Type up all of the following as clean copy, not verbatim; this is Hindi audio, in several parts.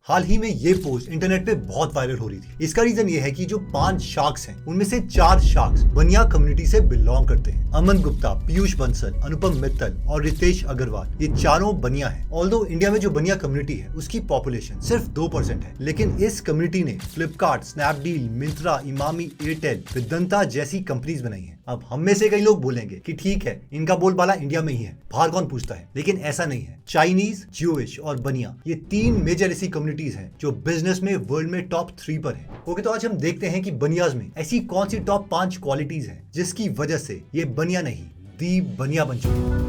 हाल ही में ये पोस्ट इंटरनेट पे बहुत वायरल हो रही थी। इसका रीजन ये है कि जो 5 शार्क्स हैं उनमें से 4 शार्क्स बनिया कम्युनिटी से बिलोंग करते हैं। अमन गुप्ता, पीयूष बंसल, अनुपम मित्तल और रितेश अग्रवाल, ये चारों बनिया हैं। ऑल्दो इंडिया में जो बनिया कम्युनिटी है उसकी पॉपुलेशन सिर्फ 2% है, लेकिन इस कम्युनिटी ने फ्लिपकार्ट, स्नैपडील, मिंत्रा, इमामी, एयरटेल, वेदांता जैसी कंपनीज बनाई है। अब हम में से कई लोग बोलेंगे कि ठीक है, इनका बोलबाला इंडिया में ही है, बाहर कौन पूछता है, लेकिन ऐसा नहीं है। चाइनीज, ज्यूइश और बनिया, ये 3 मेजर ऐसी कम्युनिटीज हैं जो बिजनेस में वर्ल्ड में टॉप 3 पर है। ओके, तो आज हम देखते हैं कि बनियाज में ऐसी कौन सी टॉप 5 क्वालिटीज हैं जिसकी वजह से ये बनिया नहीं दी बनिया बन चुकी है।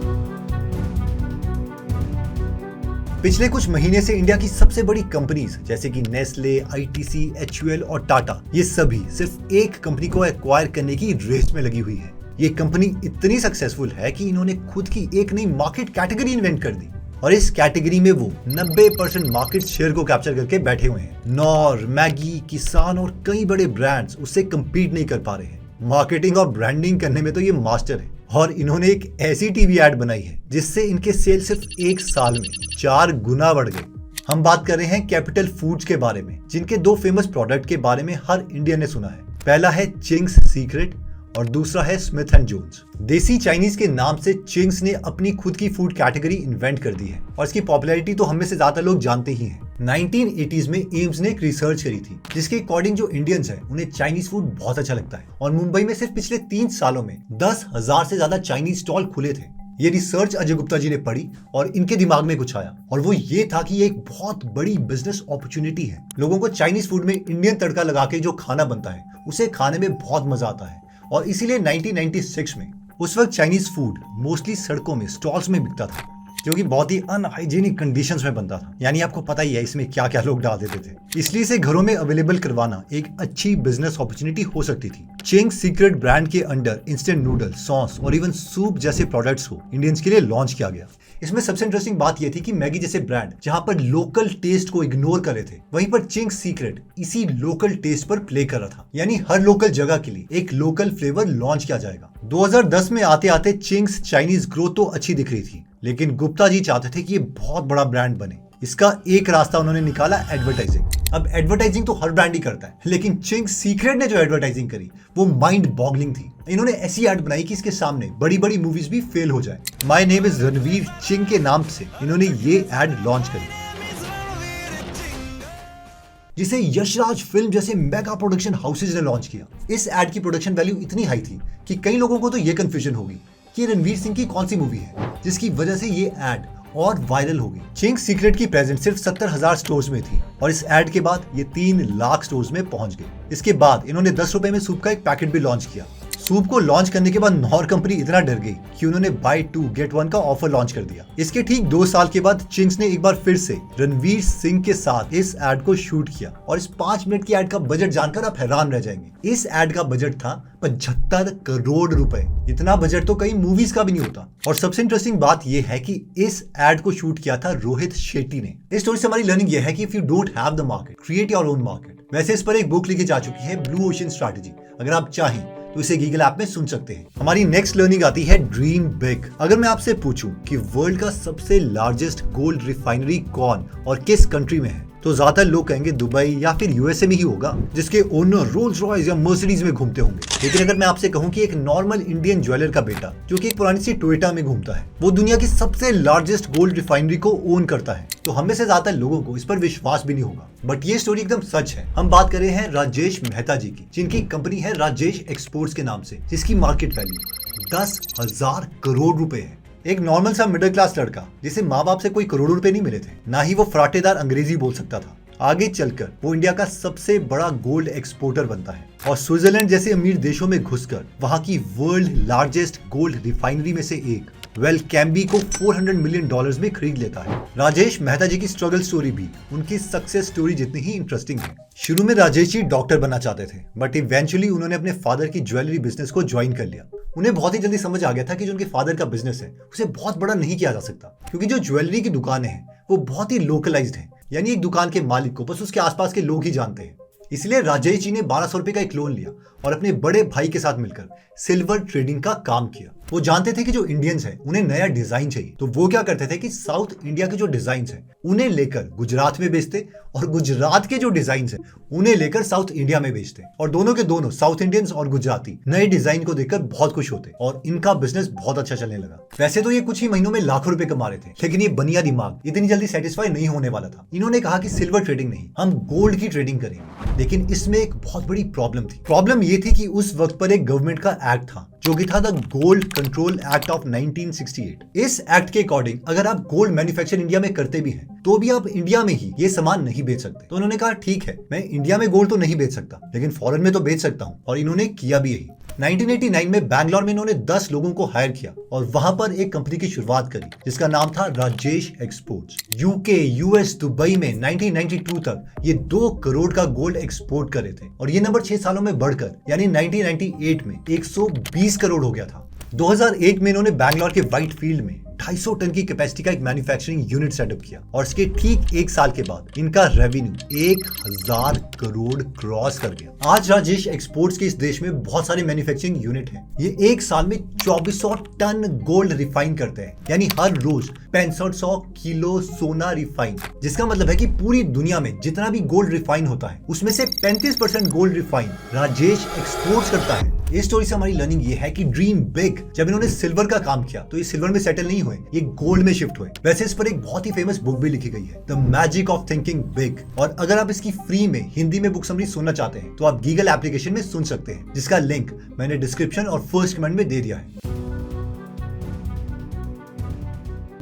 पिछले कुछ महीने से इंडिया की सबसे बड़ी कंपनीज जैसे कि नेस्ले, आईटीसी, एचयूएल और टाटा, ये सभी सिर्फ एक कंपनी को एक्वायर करने की रेस में लगी हुई है। ये कंपनी इतनी सक्सेसफुल है कि इन्होंने खुद की एक नई मार्केट कैटेगरी इन्वेंट कर दी और इस कैटेगरी में वो 90% मार्केट शेयर को कैप्चर करके बैठे हुए हैं। नॉर, मैगी, किसान और कई बड़े ब्रांड्स उससे कम्पीट नहीं कर पा रहे हैं। मार्केटिंग और ब्रांडिंग करने में तो ये मास्टर है और इन्होंने एक ऐसी टीवी एड बनाई है जिससे इनके सेल सिर्फ 1 साल में 4 गुना बढ़ गए। हम बात कर रहे हैं कैपिटल फूड्स के बारे में, जिनके 2 फेमस प्रोडक्ट के बारे में हर इंडियन ने सुना है। पहला है चिंग्स सीक्रेट और दूसरा है स्मिथ एंड जोन्स। देसी चाइनीज के नाम से चिंग्स ने अपनी खुद की फूड कैटेगरी इन्वेंट कर दी है और इसकी पॉपुलैरिटी तो हम में से ज्यादा लोग जानते ही हैं। 1980s में एम्स ने एक रिसर्च करी थी जिसके अकॉर्डिंग जो इंडियंस हैं उन्हें चाइनीज फूड बहुत अच्छा लगता है और मुंबई में सिर्फ पिछले 3 सालों में 10,000 से ज्यादा चाइनीज स्टॉल खुले थे। ये रिसर्च अजय गुप्ता जी ने पढ़ी और इनके दिमाग में कुछ आया और वो ये था कि ये एक बहुत बड़ी बिजनेस अपॉर्चुनिटी है। लोगों को चाइनीज फूड में इंडियन तड़का लगा के जो खाना बनता है उसे खाने में बहुत मजा आता है और इसीलिए 1996 में उस वक्त चाइनीज फूड मोस्टली सड़कों में स्टॉल्स में बिकता था, जो कि बहुत ही अनहाइजीनिक कंडीशंस में बनता था। यानी आपको पता ही है इसमें क्या क्या लोग डाल देते थे, इसलिए इसे घरों में अवेलेबल करवाना एक अच्छी बिजनेस अपॉर्चुनिटी हो सकती थी। चिंग्स सीक्रेट ब्रांड के अंडर इंस्टेंट नूडल, सॉस और इवन सूप जैसे प्रोडक्ट्स को इंडियंस के लिए लॉन्च किया गया। इसमें सबसे इंटरेस्टिंग बात यह थी कि मैगी जैसे ब्रांड जहां पर लोकल टेस्ट को इग्नोर कर रहे थे, वहीं पर चिंग्स सीक्रेट इसी लोकल टेस्ट पर प्ले कर रहा था। यानी हर लोकल जगह के लिए एक लोकल फ्लेवर लॉन्च किया जाएगा। 2010 में आते आते चिंग्स चाइनीज ग्रोथ तो अच्छी दिख रही थी, लेकिन गुप्ता जी चाहते थे कि ये बहुत बड़ा ब्रांड बने। इसका एक रास्ता उन्होंने निकाला, एडवर्टाइजिंग। अब एडवर्टाइजिंग तो हर ब्रांड ही करता है, लेकिन चिंग्स सीक्रेट ने जो एडवर्टाइजिंग करी वो माइंड बॉगलिंग थी। इन्होंने ऐसी एड बनाई कि इसके सामने बड़ी बड़ी मूवीज भी फेल हो जाए। माय नेम इज रणवीर चिंग के नाम से इन्होंने ये एड लॉन्च करी, जिसे यशराज फिल्म जैसे मेगा प्रोडक्शन हाउसेज ने लॉन्च किया। इस एड की प्रोडक्शन वैल्यू इतनी हाई थी कि कई लोगों को तो ये कंफ्यूजन होगी कि रणवीर सिंह की कौन सी मूवी है, जिसकी वजह से ये एड और वायरल हो गई। चिंग्स सीक्रेट की प्रेजेंस सिर्फ 70,000 स्टोर्स में थी और इस एड के बाद ये 3 लाख स्टोर्स में पहुंच गई। इसके बाद इन्होंने 10 रुपए में सूप का एक पैकेट भी लॉन्च किया। सूप को लॉन्च करने के बाद नॉर कंपनी इतना डर गई कि उन्होंने बाय 2 गेट 1 का ऑफर लॉन्च कर दिया। इसके ठीक 2 साल के बाद चिंग्स ने एक बार फिर से रणवीर सिंह के साथ इस एड को शूट किया और इस 5 मिनट की एड का बजट जानकर आप हैरान रह जाएंगे। इस एड का बजट था 75 करोड़ रुपए। इतना बजट तो कई मूवीज का भी नहीं होता। और सबसे इंटरेस्टिंग बात यह है कि इस एड को शूट किया था रोहित शेट्टी ने। इस स्टोरी से हमारी लर्निंग यह है कि if you don't have the market, create your own market. वैसे इस पर एक बुक लिखी जा चुकी है, ब्लू ओशन स्ट्रैटेजी। अगर आप चाहें तो इसे गूगल ऐप में सुन सकते हैं। हमारी नेक्स्ट लर्निंग आती है ड्रीम बिग। अगर मैं आपसे पूछूं कि वर्ल्ड का सबसे लार्जेस्ट गोल्ड रिफाइनरी कौन और किस कंट्री में है, तो ज्यादातर लोग कहेंगे दुबई या फिर यूएसए में ही होगा, जिसके ओनर रोल्स रॉयस या मर्सिडीज में घूमते होंगे। लेकिन अगर मैं आपसे कहूं कि एक नॉर्मल इंडियन ज्वेलर का बेटा जो कि एक पुरानी सी टोयोटा में घूमता है, वो दुनिया की सबसे लार्जेस्ट गोल्ड रिफाइनरी को ओन करता है, तो हम में से ज्यादातर लोगों को इस पर विश्वास भी नहीं होगा। बट ये स्टोरी एकदम सच है। हम बात कर रहे हैं राजेश मेहता जी की, जिनकी कंपनी है राजेश एक्सपोर्ट्स के नाम से, जिसकी मार्केट वैल्यू 10,000 करोड़ रुपए है। एक नॉर्मल सा मिडिल क्लास लड़का जिसे माँ बाप से कोई करोड़ों रुपए नहीं मिले थे, ना ही वो फराटेदार अंग्रेजी बोल सकता था, आगे चलकर वो इंडिया का सबसे बड़ा गोल्ड एक्सपोर्टर बनता है और स्विट्जरलैंड जैसे अमीर देशों में घुसकर वहां की वर्ल्ड लार्जेस्ट गोल्ड रिफाइनरी में से एक वेलकैम्बी को $400 मिलियन में खरीद लेता है। राजेश मेहता जी की स्ट्रगल स्टोरी भी उनकी सक्सेस स्टोरी जितनी ही इंटरेस्टिंग है। शुरू में राजेश जी डॉक्टर बनना चाहते थे, बट इवेंचुअली उन्होंने अपने फादर की ज्वेलरी बिजनेस को ज्वाइन कर लिया। उन्हें बहुत ही जल्दी समझ आ गया था कि जो उनके फादर का बिजनेस है उसे बहुत बड़ा नहीं किया जा सकता, क्योंकि जो ज्वेलरी की दुकानें हैं वो बहुत ही लोकलाइज्ड है। यानी एक दुकान के मालिक को बस उसके आसपास के लोग ही जानते हैं। इसलिए राजेश जी ने 1200 रुपए का एक लोन लिया और अपने बड़े भाई के साथ मिलकर सिल्वर ट्रेडिंग का काम किया। वो जानते थे कि जो इंडियंस हैं उन्हें नया डिजाइन चाहिए, तो वो क्या करते थे कि साउथ इंडिया के जो डिजाइन हैं उन्हें लेकर गुजरात में बेचते और गुजरात के जो डिजाइन हैं उन्हें लेकर साउथ इंडिया में बेचते, और दोनों के दोनों साउथ इंडियंस और गुजराती नए डिजाइन को देखकर बहुत खुश होते और इनका बिजनेस बहुत अच्छा चलने लगा। वैसे तो ये कुछ ही महीनों में लाखों रुपए कमा रहे थे, लेकिन ये बनिया दिमाग इतनी जल्दी सेटिस्फाई नहीं होने वाला था। इन्होंने कहा कि सिल्वर ट्रेडिंग नहीं, हम गोल्ड की ट्रेडिंग करेंगे। लेकिन इसमें एक बहुत बड़ी प्रॉब्लम थी। प्रॉब्लम ये थी कि उस वक्त पर एक गवर्नमेंट का एक्ट था जो कि था the gold control act of 1968। इस एक्ट के अकॉर्डिंग अगर आप गोल्ड मैन्युफैक्चर इंडिया में करते भी हैं तो भी आप इंडिया में ही ये सामान नहीं बेच सकते। तो उन्होंने कहा ठीक है, मैं इंडिया में गोल्ड तो नहीं बेच सकता लेकिन फॉरेन में तो बेच सकता हूँ, और इन्होंने किया भी यही। 1989 में बैंगलोर में इन्होंने 10 लोगों को हायर किया और वहां पर एक कंपनी की शुरुआत करी जिसका नाम था Rajesh exports. UK, US, Dubai में 1992 तक ये 2 करोड़ का गोल्ड एक्सपोर्ट कर रहे थे और ये नंबर 6 सालों में बढ़कर यानी 1998 में 120 करोड़ हो गया था। 2001 में इन्होंने बैंगलोर के व्हाइट फील्ड में 250 टन की कैपेसिटी का एक मैन्युफैक्चरिंग यूनिट सेटअप किया और इसके ठीक 1 साल के बाद इनका रेवेन्यू 1000 करोड़ क्रॉस कर गया। आज राजेश एक्सपोर्ट्स के इस देश में बहुत सारे मैन्युफैक्चरिंग यूनिट हैं। ये 1 साल में 2400 टन गोल्ड रिफाइन करते हैं, यानी हर रोज 6500 किलो सोना रिफाइन, जिसका मतलब है कि पूरी दुनिया में जितना भी गोल्ड रिफाइन होता है उसमें से 35% गोल्ड रिफाइन राजेश एक्सपोर्ट्स करता है। इस स्टोरी से हमारी लर्निंग ये है कि ड्रीम बिग। जब इन्होंने सिल्वर का काम किया तो ये सिल्वर में सेटल नहीं हुए, ये गोल्ड में शिफ्ट हुए। वैसे इस पर एक बहुत ही फेमस बुक भी लिखी गई है, the magic of thinking big, और अगर आप इसकी फ्री में हिंदी में बुक समरी सुनना चाहते हैं तो आप गीगल एप्लीकेशन में सुन सकते हैं, जिसका लिंक मैंने डिस्क्रिप्शन और फर्स्ट कमेंट में दे दिया है।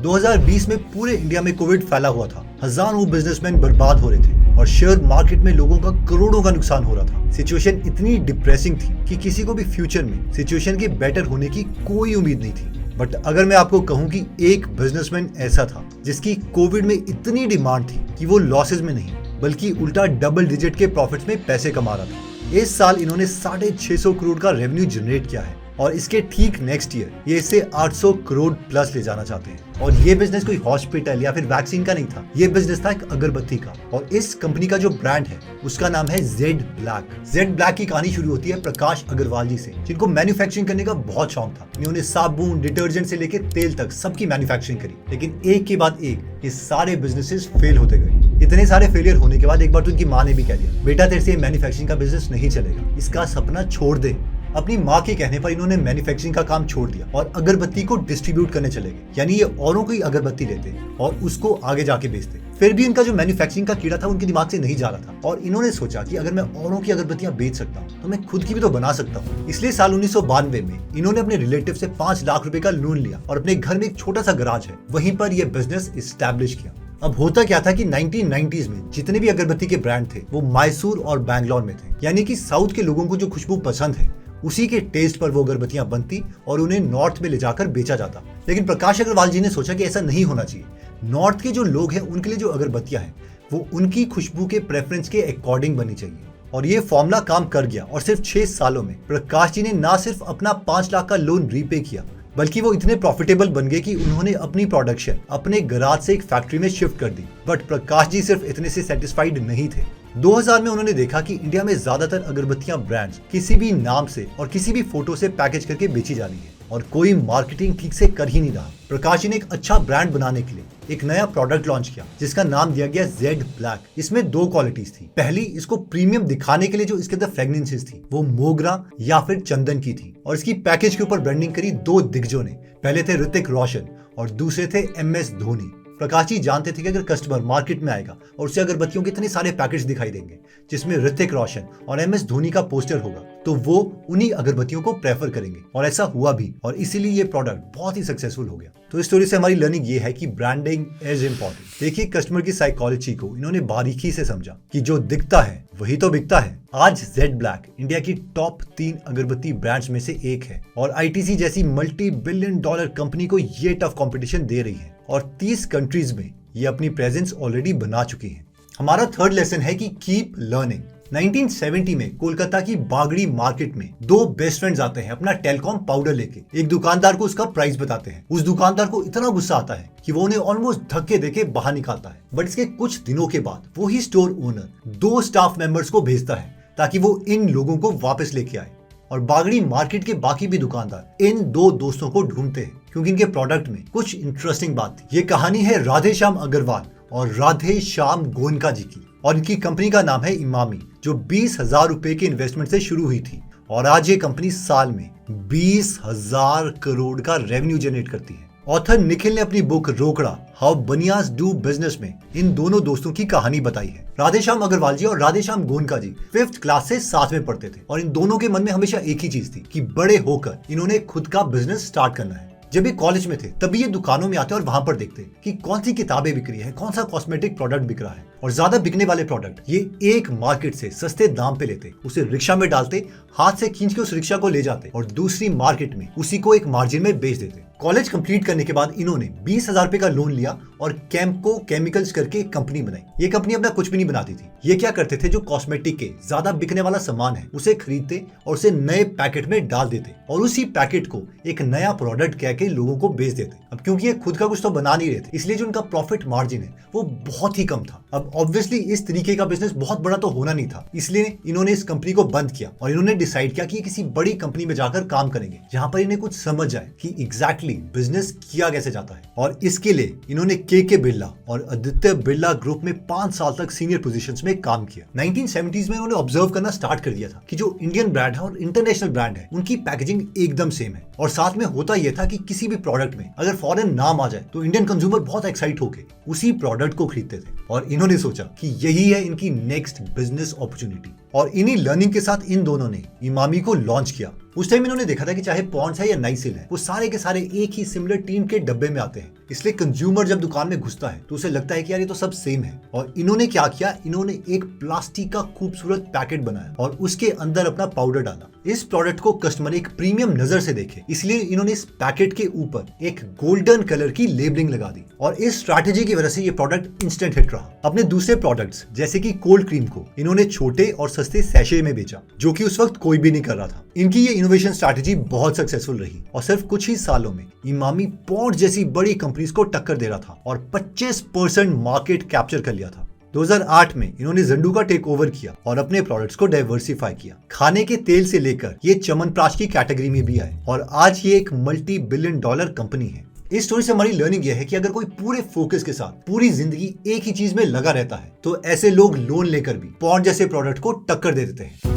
2020 में पूरे इंडिया में कोविड फैला हुआ था, हजारों बिजनेसमैन बर्बाद हो रहे थे और शेयर मार्केट में लोगों का करोड़ों का नुकसान हो रहा था। सिचुएशन इतनी डिप्रेसिंग थी कि किसी को भी फ्यूचर में सिचुएशन के बेटर होने की कोई उम्मीद नहीं थी। बट अगर मैं आपको कहूं कि एक बिजनेसमैन ऐसा था जिसकी कोविड में इतनी डिमांड थी कि वो लॉसेज में नहीं बल्कि उल्टा डबल डिजिट के प्रॉफिट्स में पैसे कमा रहा था। इस साल इन्होंने 650 करोड़ का रेवेन्यू जनरेट किया है और इसके ठीक नेक्स्ट ईयर ये इसे 800 करोड़ प्लस ले जाना चाहते हैं। और ये बिजनेस कोई हॉस्पिटल या फिर वैक्सीन का नहीं था, ये बिजनेस था एक अगरबत्ती का, और इस कंपनी का जो ब्रांड है उसका नाम है जेड ब्लैक। जेड ब्लैक की कहानी शुरू होती है प्रकाश अग्रवाल जी से, जिनको मैन्युफैक्चरिंग करने का बहुत शौक था। इन्होंने साबुन, डिटर्जेंट से लेकर तेल तक सबकी मैन्युफैक्चरिंग करी, लेकिन एक के बाद एक ये सारे बिजनेसेस फेल होते गए। इतने सारे फेलियर होने के बाद एक बार तो उनकी माँ ने भी कह दिया, बेटा तेरे से मैन्युफैक्चरिंग का बिजनेस नहीं चलेगा, इसका सपना छोड़ दे। अपनी माँ के कहने पर इन्होंने मैन्युफैक्चरिंग का काम छोड़ दिया और अगरबत्ती को डिस्ट्रीब्यूट करने चले गए, यानी ये औरों की अगरबत्ती लेते और उसको आगे जाके बेचते। फिर भी इनका जो मैन्युफैक्चरिंग का कीड़ा था उनके दिमाग से नहीं जा रहा था और इन्होंने सोचा कि अगर मैं औरों की अगरबत्तियां बेच सकता हूँ तो मैं खुद की भी तो बना सकता हूँ। इसलिए साल 1992 में इन्होंने अपने रिलेटिव से 5 लाख रुपए का लोन लिया और अपने घर में एक छोटा सा गराज है वहीं पर यह बिजनेस इस्टेब्लिश किया। अब होता क्या था कि 1990s में जितने भी अगरबत्ती के ब्रांड थे वो मैसूर और बैंगलोर में थे, यानी कि साउथ के लोगों को जो खुशबू पसंद है उसी के टेस्ट पर वो अगरबत्तियां बनती और उन्हें नॉर्थ में ले जाकर बेचा जाता। लेकिन प्रकाश अग्रवाल जी ने सोचा कि ऐसा नहीं होना चाहिए। नॉर्थ के जो लोग हैं उनके लिए जो अगरबत्तियां हैं वो उनकी खुशबू के प्रेफरेंस के अकॉर्डिंग बनी चाहिए, और ये फॉर्मूला काम कर गया। और सिर्फ 6 सालों में प्रकाश जी ने ना सिर्फ अपना 5 लाख का लोन रीपे किया बल्कि वो इतने प्रॉफिटेबल बन गए कि उन्होंने अपनी प्रोडक्शन अपने गराज से एक फैक्ट्री में शिफ्ट कर दी। बट प्रकाश जी सिर्फ इतने से सेटिस्फाइड नहीं थे। 2000 में उन्होंने देखा कि इंडिया में ज्यादातर अगरबत्तियां ब्रांड्स किसी भी नाम से और किसी भी फोटो से पैकेज करके बेची जा रही है और कोई मार्केटिंग ठीक से कर ही नहीं रहा। प्रकाश जी ने एक अच्छा ब्रांड बनाने के लिए एक नया प्रोडक्ट लॉन्च किया जिसका नाम दिया गया जेड ब्लैक। इसमें 2 क्वालिटीज थी। पहली, इसको प्रीमियम दिखाने के लिए जो इसके अंदर फ्रेग्रेंसेस थी वो मोगरा या फिर चंदन की थी, और इसकी पैकेज के ऊपर ब्रांडिंग करी 2 दिग्गजों ने। पहले थे ऋतिक रोशन और दूसरे थे MS धोनी। प्रकाश जी जानते थे कि अगर कस्टमर मार्केट में आएगा और उसे अगरबत्तियों के इतने सारे पैकेट्स दिखाई देंगे जिसमें ऋतिक रोशन और MS धोनी का पोस्टर होगा तो वो उन्हीं अगरबत्तियों को प्रेफर करेंगे, और ऐसा हुआ भी, और इसीलिए ये प्रोडक्ट बहुत ही सक्सेसफुल हो गया। तो इस स्टोरी से हमारी लर्निंग ये है कि ब्रांडिंग इज इंपॉर्टेंट। देखिए कस्टमर की साइकोलॉजी को इन्होंने बारीकी से समझा कि जो दिखता है वही तो बिकता है। आज जेड ब्लैक इंडिया की टॉप 3 अगरबत्ती ब्रांड्स में से एक है और ITC जैसी मल्टी-बिलियन डॉलर कंपनी को ये टफ कंपटीशन दे रही है और 30 कंट्रीज में ये अपनी प्रेजेंस ऑलरेडी बना चुकी है। हमारा थर्ड लेसन है कि कीप लर्निंग। 1970 में कोलकाता की बागड़ी मार्केट में 2 बेस्ट फ्रेंड्स आते हैं अपना टेलकॉम पाउडर लेके। एक दुकानदार को उसका प्राइस बताते हैं। उस दुकानदार को इतना गुस्सा आता है कि वो उन्हें ऑलमोस्ट धक्के देके बाहर निकालता है। बट इसके कुछ दिनों के बाद वही स्टोर ओनर 2 स्टाफ मेंबर्स को भेजता है ताकि वो इन लोगों को वापस लेके आए। और बागड़ी मार्केट के बाकी भी दुकानदार इन दो दोस्तों को ढूंढते हैं क्योंकि इनके प्रोडक्ट में कुछ इंटरेस्टिंग बात थी। ये कहानी है राधे श्याम अग्रवाल और राधे श्याम गोयनका जी की, और इनकी कंपनी का नाम है इमामी, जो 20,000 रुपए के इन्वेस्टमेंट से शुरू हुई थी और आज ये कंपनी साल में 20,000 करोड़ का रेवेन्यू जनरेट करती है। ऑथर निखिल ने अपनी बुक रोकड़ा हाउ बनियास डू बिजनेस में इन दोनों दोस्तों की कहानी बताई है। राधे श्याम अग्रवाल जी और राधे श्याम गोयनका जी 5th क्लास से साथ में पढ़ते थे और इन दोनों के मन में हमेशा एक ही चीज थी कि बड़े होकर इन्होंने खुद का बिजनेस स्टार्ट करना है। जब ये कॉलेज में थे तभी ये दुकानों में आते और वहां पर देखते कि कौन सी किताबें बिक रही है, कौन सा कॉस्मेटिक प्रोडक्ट बिक रहा है, और ज्यादा बिकने वाले प्रोडक्ट ये एक मार्केट से सस्ते दाम पे लेते, उसे रिक्शा में डालते, हाथ से खींच के उस रिक्शा को ले जाते और दूसरी मार्केट में उसी को एक मार्जिन में बेच देते। कॉलेज कंप्लीट करने के बाद इन्होंने 20,000 रुपए का लोन लिया और कैम्पको केमिकल्स करके एक कंपनी बनाई। ये कंपनी अपना कुछ भी नहीं बनाती थी। ये क्या करते थे, जो कॉस्मेटिक के ज्यादा बिकने वाला सामान है उसे खरीदते और उसे नए पैकेट में डाल देते और उसी पैकेट को एक नया प्रोडक्ट कह के लोगों को बेच देते। अब क्योंकि ये खुद का कुछ तो बना नहीं रहे थे, इसलिए जो उनका प्रॉफिट मार्जिन है वो बहुत ही कम था। अब ऑब्वियसली इस तरीके का बिजनेस बहुत बड़ा तो होना नहीं था, इसलिए इन्होंने इस कंपनी को बंद किया और इन्होंने डिसाइड किया कि किसी बड़ी कंपनी में जाकर काम करेंगे जहां पर इन्हें कुछ समझ आए कि एग्जैक्टली बिजनेस किया कैसे जाता है। और इसके लिए इन्होंने के बिरला और आदित्य बिरला ग्रुप में 5 साल तक सीनियर पोजीशंस में काम किया। 1970s में इन्होंने ऑब्जर्व करना स्टार्ट कर दिया था कि जो इंडियन ब्रांड है और इंटरनेशनल ब्रांड है उनकी पैकेजिंग एकदम सेम है, और साथ में होता यह था कि किसी भी प्रोडक्ट में अगर फॉरेन नाम आ जाए तो इंडियन कंज्यूमर बहुत एक्साइट होकर उसी प्रोडक्ट को खरीदते थे। और इन्होंने सोचा कि यही है इनकी नेक्स्ट बिजनेस अपॉर्चुनिटी, और इन्हीं लर्निंग के साथ इन दोनों ने इमामी को लॉन्च किया। उस टाइम इन्होंने देखा था कि चाहे पॉन्ड्स है या नाइसिल है, वो सारे के सारे एक ही सिमिलर टीन के डब्बे में आते हैं, इसलिए कंज्यूमर जब दुकान में घुसता है तो उसे लगता है कि यार ये तो सब सेम है। और इन्होंने क्या किया, इन्होंने एक प्लास्टिक का खूबसूरत पैकेट बनाया और उसके अंदर अपना पाउडर डाला। इस प्रोडक्ट को कस्टमर एक प्रीमियम नजर से देखे, इसलिए इन्होंने इस पैकेट के ऊपर एक गोल्डन कलर की लेबलिंग लगा दी, और इस स्ट्रैटेजी की वजह से ये प्रोडक्ट इंस्टेंट हिट रहा। अपने दूसरे प्रोडक्ट्स जैसे कि कोल्ड क्रीम को इन्होंने छोटे और सस्ते सैशे में बेचा, जो कि उस वक्त कोई भी नहीं कर रहा था। इनकी ये इनोवेशन स्ट्रैटेजी बहुत सक्सेसफुल रही और सिर्फ कुछ ही सालों में इमामी पॉन्ड जैसी बड़ी कंपनीज को टक्कर दे रहा था और 25% मार्केट कैप्चर कर लिया था। 2008 में इन्होंने जंडू का टेक ओवर किया और अपने प्रोडक्ट्स को डाइवर्सिफाई किया। खाने के तेल से लेकर ये च्यवनप्राश की कैटेगरी में भी आए और आज ये एक $multi-billion कंपनी है। इस स्टोरी से हमारी लर्निंग यह है कि अगर कोई पूरे फोकस के साथ पूरी जिंदगी एक ही चीज में लगा रहता है तो ऐसे लोग लोन लेकर भी पॉन्ड जैसे प्रोडक्ट को टक्कर दे देते हैं।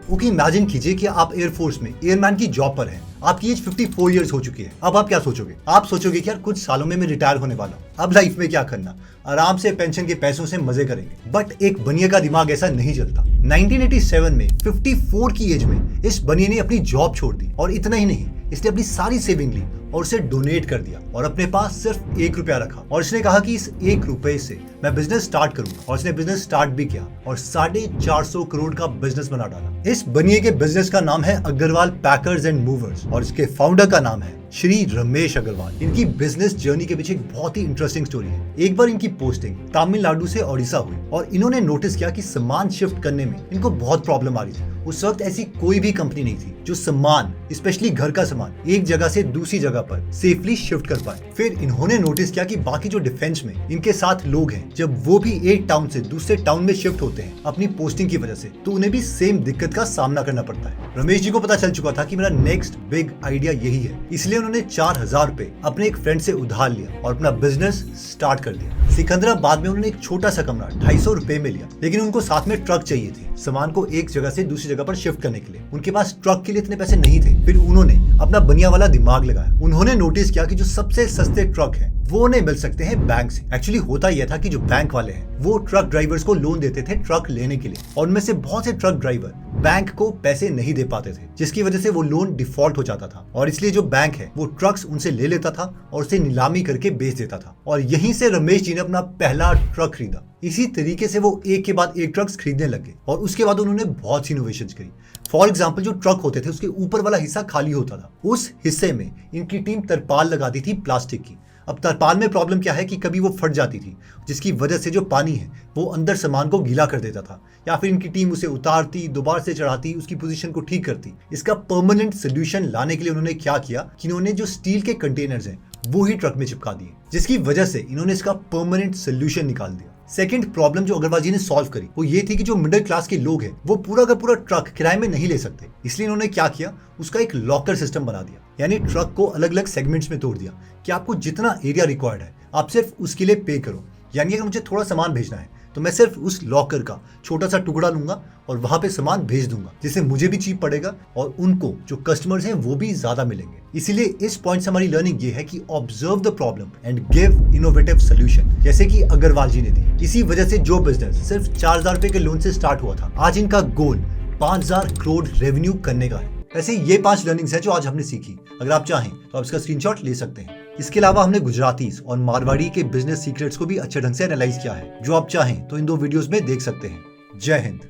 ओके, इमेजिन कीजिए कि आप एयरफोर्स में एयरमैन की जॉब पर हैं। आपकी एज 54 इयर्स हो चुकी है। अब आप क्या सोचोगे? आप सोचोगे कि यार कुछ सालों में मैं रिटायर होने वाला हूँ, अब लाइफ में क्या करना, आराम से पेंशन के पैसों से मजे करेंगे। बट एक बनिया का दिमाग ऐसा नहीं चलता। 1987 में 54 की एज में इस बनिया ने अपनी जॉब छोड़ दी, और इतना ही नहीं, इसने अपनी सारी सेविंग ली और उसे डोनेट कर दिया और अपने पास सिर्फ 1 रुपया रखा, और इसने कहा कि इस 1 रुपए से मैं बिजनेस स्टार्ट करूंगा, और इसने बिजनेस स्टार्ट भी किया और 450 करोड़ का बिजनेस बना डाला। इस बनिए के बिजनेस का नाम है अग्रवाल पैकर्स एंड मूवर्स और इसके फाउंडर का नाम है श्री रमेश अग्रवाल। इनकी बिजनेस जर्नी के पीछे एक बहुत ही इंटरेस्टिंग स्टोरी है। एक बार इनकी पोस्टिंग तमिलनाडु से ओडिशा हुई और इन्होंने नोटिस किया कि सामान शिफ्ट करने में इनको बहुत प्रॉब्लम आ रही थी। उस वक्त ऐसी कोई भी कंपनी नहीं थी जो सामान, स्पेशली घर का सामान, एक जगह से दूसरी जगह पर सेफली शिफ्ट कर पाए। फिर इन्होंने नोटिस किया कि बाकी जो डिफेंस में इनके साथ लोग हैं, जब वो भी एक टाउन से दूसरे टाउन में शिफ्ट होते हैं अपनी पोस्टिंग की वजह से, तो उन्हें भी सेम दिक्कत का सामना करना पड़ता है। रमेश जी को पता चल चुका था कि मेरा नेक्स्ट बिग आइडिया यही है, इसलिए उन्होंने 4,000 रुपए अपने एक फ्रेंड से उधार लिया और अपना बिजनेस स्टार्ट कर दिया। सिकंदराबाद में उन्होंने एक छोटा सा कमरा 250 रुपए में लिया, लेकिन उनको साथ में ट्रक चाहिए थी सामान को एक जगह से दूसरी जगह पर शिफ्ट करने के लिए। उनके पास ट्रक के लिए इतने पैसे नहीं थे। फिर उन्होंने अपना बनिया वाला दिमाग लगाया। उन्होंने नोटिस किया कि जो सबसे सस्ते ट्रक हैं वो नहीं मिल सकते हैं बैंक से। एक्चुअली होता यह था कि जो बैंक वाले हैं वो ट्रक ड्राइवर्स को लोन देते थे ट्रक लेने के लिए, और उनमें से बहुत से ट्रक ड्राइवर बैंक को पैसे नहीं दे पाते थे, जिसकी वजह से वो लोन डिफॉल्ट हो जाता था, और इसलिए जो बैंक है वो ट्रक्स उनसे ले लेता था और उसे नीलामी करके बेच देता था। और यहीं से रमेश जी ने अपना पहला ट्रक खरीदा। इसी तरीके से वो एक के बाद एक ट्रक्स खरीदने लगे और उसके बाद उन्होंने बहुत सी इनोवेशंस करी। फॉर एग्जाम्पल, जो ट्रक होते थे उसके ऊपर वाला हिस्सा खाली होता था, उस हिस्से में इनकी टीम तरपाल लगाती थी प्लास्टिक की। अब तरपाल में प्रॉब्लम क्या है कि कभी वो फट जाती थी, जिसकी वजह से जो पानी है वो अंदर सामान को गीला कर देता था, या फिर इनकी टीम उसे उतारती, दोबारा से चढ़ाती, उसकी पोजीशन को ठीक करती। इसका परमानेंट सोल्यूशन लाने के लिए उन्होंने क्या किया कि इन्होंने जो स्टील के कंटेनर्स हैं वो ही ट्रक में चिपका दिए, जिसकी वजह से इन्होंने इसका परमानेंट सोल्यूशन निकाल दिया। सेकंड प्रॉब्लम जो अग्रवाल जी ने सॉल्व करी वो ये थी कि जो मिडिल क्लास के लोग हैं वो पूरा का पूरा ट्रक किराए में नहीं ले सकते, इसलिए इन्होंने क्या किया, उसका एक लॉकर सिस्टम बना दिया। यानी ट्रक को अलग अलग सेगमेंट्स में तोड़ दिया कि आपको जितना एरिया रिक्वायर्ड है आप सिर्फ उसके लिए पे करो। यानी अगर मुझे थोड़ा सामान भेजना है तो मैं सिर्फ उस लॉकर का छोटा सा टुकड़ा लूंगा और वहां पे सामान भेज दूंगा, जिससे मुझे भी चीप पड़ेगा और उनको जो कस्टमर्स हैं वो भी ज्यादा मिलेंगे। इसीलिए इस पॉइंट से हमारी लर्निंग ये है कि observe the problem and give innovative solution, जैसे कि अग्रवाल जी ने दी। इसी वजह से जो बिजनेस सिर्फ 4,000 रुपए के लोन से स्टार्ट हुआ था, आज इनका गोल 5,000 करोड़ रेवेन्यू करने का है। वैसे ये 5 लर्निंग्स है जो आज हमने सीखी। अगर आप चाहें तो आप इसका स्क्रीनशॉट ले सकते हैं। इसके अलावा हमने गुजरातीज और मारवाड़ी के बिजनेस सीक्रेट्स को भी अच्छे ढंग से एनालाइज किया है, जो आप चाहें तो इन 2 वीडियोस में देख सकते हैं। जय हिंद।